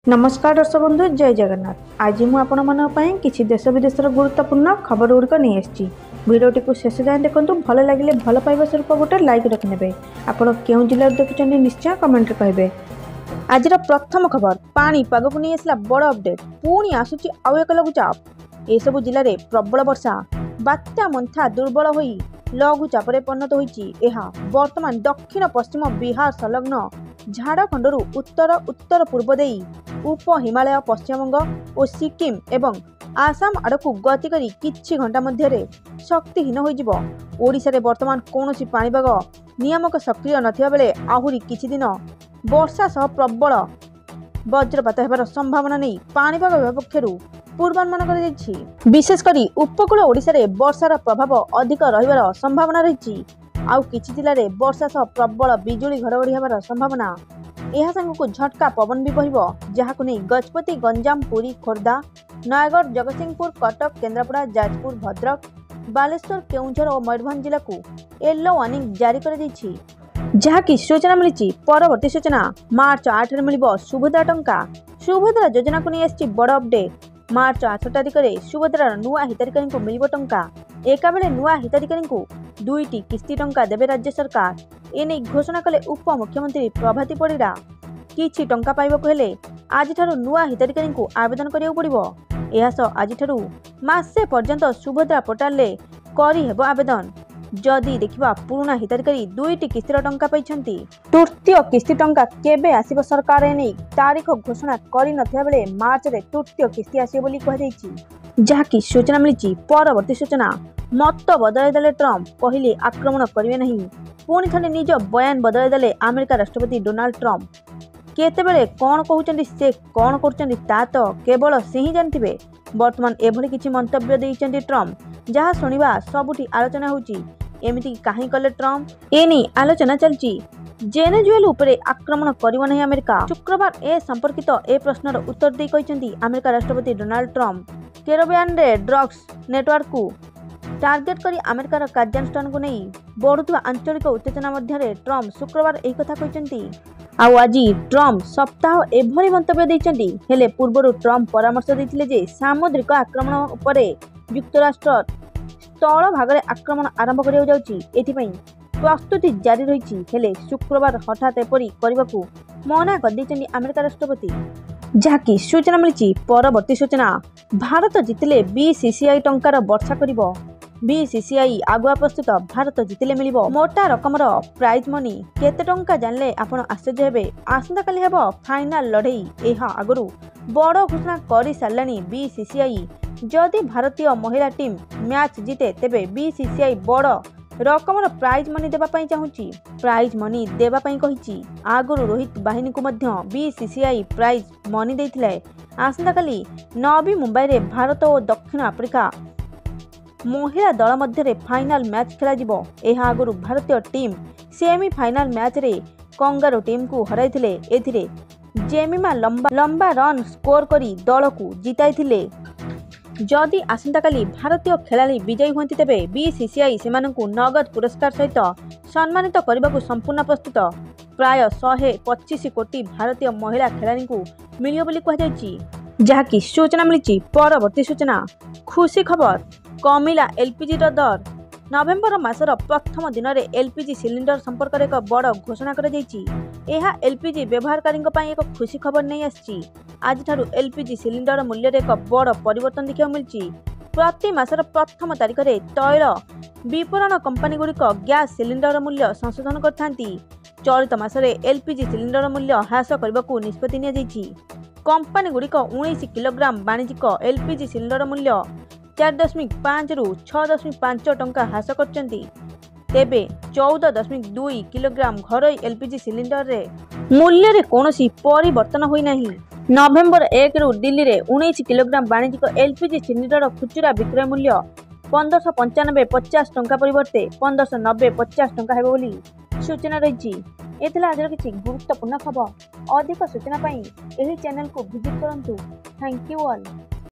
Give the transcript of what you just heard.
नमस्कार दर्शक बंधु जय जगन्नाथ। आज मुझे आपण किसी देश विदेशर गुरुत्वपूर्ण खबर गुड़िक नहीं आसी। भिडियोटी को शेष जाए देखूँ। भल लगे भल पाइबा स्वरूप गोटे लाइक रखिने। आपड़ क्यों जिले देखुं निश्चय कमेंट कहे। आज प्रथम खबर पानी पाग को नहीं आसला बड़ अपडेट। पुणी आसुची आउ एक लघुचाप। एसबू जिले में प्रबल वर्षा बात्या मंथा दुर्बल होई लघुचाप परिणत होईची। वर्तमान दक्षिण पश्चिम बिहार संलग्न झारखंड उत्तर उत्तर पूर्व देई उप हिमालय पश्चिमबंग और सिक्किम एवं आसाम आड़क गति करी किछि घंटा मध्य शक्तिहीन होइजिबो। ओडिशा रे वर्तमान कौनसी पाणीपाग नियामक सक्रिय नथिबा बेले आहुरी किछि दिन वर्षा सह प्रबल वज्रपात हेबार संभावना नहीं पाणीपाग विभाग पक्षरु पूर्वानुमान कर जायछि। विशेषकर उपकूल ओडिशा रे वर्षार प्रभाव अधिक रहिबार संभावना रहिछि। आउ किछि जिल्ला रे वर्षा सह प्रबल बिजुली घड़घड़ी हेबार संभावना। यह संगक झटका पवन भी बहिबो, जहाकु नै गजपति गंजाम पुरी खोर्धा नयगढ़ जगतसिंहपुर कटक केन्द्रापड़ा जाजपुर भद्रक बालेश्वर केउंझर और मयूरभंज जिला को येलो वार्निंग जारी कर दैछि। जहाकि सूचना मिली परवर्ती सूचना मार्च 8 रे मिलिबो सुभद्रा टंका। सुभद्रा योजना को नै आछि बड़ अपडेट। मार्च 8 तारिख रे सुभद्रा नुआ हिताधिकारी को मिलिबो टंका। एका बेले नुआ हिताधिकारी को 2टी किस्ती टंका देबे राज्य सरकार। एने घोषणा कले उप मुख्यमंत्री प्रभाती परिड़ा। किछि टंका पाइबाकु हेले आज ठारू नुआ हिताधिकारी को आवेदन करिया पड़िबो। एहा सह आज ठारू मासे पर्यंत सुभद्रा पोर्टाल रे करि हेबो आवेदन। जदि देखिबा पुराना हिताधिकारी 2टी किस्तीर टंका पाइछंती। तृतीय किस्ती टंका केबे आसीबो सरकार एने तारीख घोषणा करि नथिया बेले मार्च रे तृतीय किस्ती आसीबो बोली कह दैछि। जहाकि सूचना मिली परवर्ती सूचना मत बदलाई देले ट्रम्प कहले आक्रमण करिवे नहीं। पुणी थने निज बयान बदलाई देले अमेरिका राष्ट्रपति डोनाल्ड ट्रम्प। केतेबेले कौन कहउचंदी से कौन करचंदी ता तो केवल से ही जानथिबे। वर्तमान एभली किछि मंतव्य देइचंदी ट्रम्प जहा सुनिबा सबुठी आलोचना होउची। एमिति काहे कले ट्रम्प एनी आलोचना चलची। जेनेजुएल उपरे आक्रमण करिव नहीं अमेरिका। शुक्रवार ए संपर्कित ए प्रश्नर उत्तर दे कहिचंदी अमेरिका राष्ट्रपति डोनाल्ड ट्रम्प। कैरिबियन रे ड्रग्स नेटवर्क को टार्गेट करी अमेरिकार कार्यानुष्ठान को नहीं बढ़ुवा आंचलिक उत्तेजना मध्य ट्रम्प शुक्रवार एक कथा कहिचंती। आउ आज ट्रम्प सप्ताह एभली मंतव्य देइचंती। हेले पूर्वरु ट्रम्प परामर्श देइथिले जे सामुद्रिक आक्रमण उपरे युक्तराष्ट्र स्थल भागरे आक्रमण आरंभ करिया जाउची। एथिपई प्रस्तुति जारी रहिछि। हेले शुक्रवार हठात एपरी करबाकू मना कर दैचंदी अमेरिका राष्ट्रपति। जहाकि सूचना मिली परवर्ती सूचना भारत जितिले बीसीसीआई टंकार वर्षा करिवो। बीसीसीआई आगुआ प्रस्तुत भारत जितिले मिलिबो मोटा रकमर प्राइज मनी। केते टंका जानले आपण आश्चर्य हेबे। आसंता काली हेबो फाइनल लड़ई। एहा आगरु बड़ घोषणा करि सारलानी बीसीसीआई। जदि भारतीय महिला टीम मैच जीते तेबे बीसीसीआई बड़ रकमर प्राइज मनी देबा पई चाहुची। प्राइज मनी देबा पई कहिची। आगरु रोहित बाहिनी को मध्य बीसीसीआई प्राइज मनी देथिले। आसंता काली नवी मुंबई रे भारत और दक्षिण अफ्रीका महिला दल मध्य फाइनल मैच खेला जिवो। एहा आगरु भारतीय टीम सेमीफाइनल मैच रे कंगारू टीम को हराइथिले। एथिरे जेमिमा लंबा रन स्कोर करी दल को जिताइथिले। जदि आसंता काली भारतीय खेलाड़ी विजयी होती तेबे बीसीसीआई सेमानंकु नगद पुरस्कार सहित सम्मानित करने संपूर्ण प्रस्तुत। प्राय 125 कोटी भारतीय महिला खेलाड़ी को मिलियो बोली कहुछि। जहाकि सूचना मिली परवर्ती सूचना खुशी खबर कमिला एलपीजी दर। नवेम्बर मासर प्रथम दिन में एलपीजी सिलिंडर संपर्क में एक बड़ घोषणा कर एलपीजी व्यवहारकारी एक खुशी खबर नहीं आसी। आज ठारू एलपीजी सिलिंडर मूल्य एक बड़ परिवर्तन देखा मिली। प्रति मासर प्रथम तारिख में तैल विपणन कंपानी गुड़िक गैस सिलिंडर मूल्य संशोधन करथांती। चलित मासरे एलपीजी सिलिंडर मूल्य ह्रास करने को निष्पत्ति नियाଯାଇଛି। कंपानी गुड़िक 19 किलोग्राम वाणिज्यिक एलपीजी सिलिंडर मूल्य 4.5 रु 6.5 टंका ह्रास करचंती। तेबे 14.2 किलोग्राम घरोई एलपीजी सिलिंडर रे मूल्य रे कोनोसी परिवर्तन होई नाही। नवेम्बर 1 रु दिल्ली रे 19 किलोग्राम वाणिज्यिक एलपीजी सिलिंडर खुचरा विक्रय मूल्य 1595.50 टंका परिवर्ते 1590.50 टंका हेबो बोली सूचना रही। एथिला आज किछि गुरुत्वपूर्ण खबर। अधिक सूचना पई एही चैनल को विजिट करंतु। Thank you all.